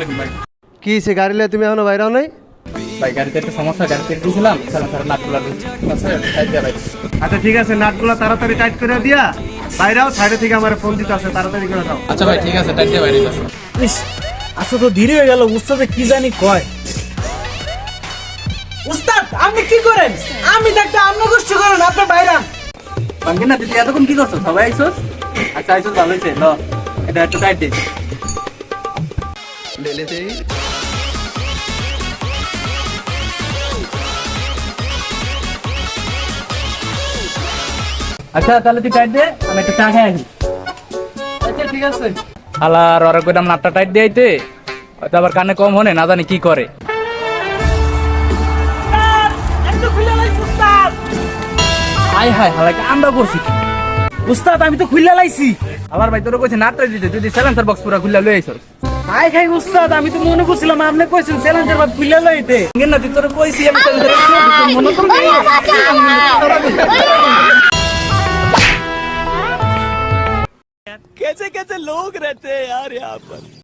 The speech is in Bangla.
আলাইকুম ভাই। কি সে গাড়ি লিয়ে তুমি এখনো বাইরেও নাই? ভাই গাড়িতে একটা সমস্যা, গাড়ি তেল দিয়েছিলাম, স্যার নাটগুলা আছে সাইড দিয়ে ভাই। আচ্ছা ঠিক আছে, নাটগুলো তাড়াতাড়ি টাইট করে দিয়া বাইরেও সাইডে থেকে আমার ফোন দিতে আছে, তাড়াতাড়ি করে দাও। আচ্ছা ভাই ঠিক আছে, টাইট দিয়ে বাইরে যাচ্ছে। ইস, আচ্ছা তো দেরি হয়ে গেল, উস্তাদে কি জানি কয়। উস্তাদ আপনি কি করেন? আমি দেখতে আপনি কষ্ট করেন, আপনার বাইরে বাঙ্গি না তুই এতক্ষণ কি করছো? সবাই আইসোস? আচ্ছা আইসোস, ভালো হয়েছে। ল এটা একটু টাইট দে। আচ্ছা তাহলে তুই টাইট দে, আমি একটা চা খাই আসি। আচ্ছা ঠিক আছে। আলার ওরা কইলাম নাটটা টাইট দিয়ে আইতে, হয়তো আবার কানে কম হনে, না জানি কি করে। হাই হাই হালাই আমরা করছি কি? উস্তাদ আমি তো খুললা লাইছি। আমার ভাই তোর কইছে নাটটা দিতে, তুই সাইলেন্সার বক্স পুরো খুললা লই আইছস। হাই খাই উস্তাদ, আমি তো মনে করছিলাম আপনি কইছেন চ্যালেঞ্জের বাদ খুললা লাইতে। না তুই তোর কইছি আমি মনে করি कैसे कैसे लोग रहते हैं यार यहाँ पर।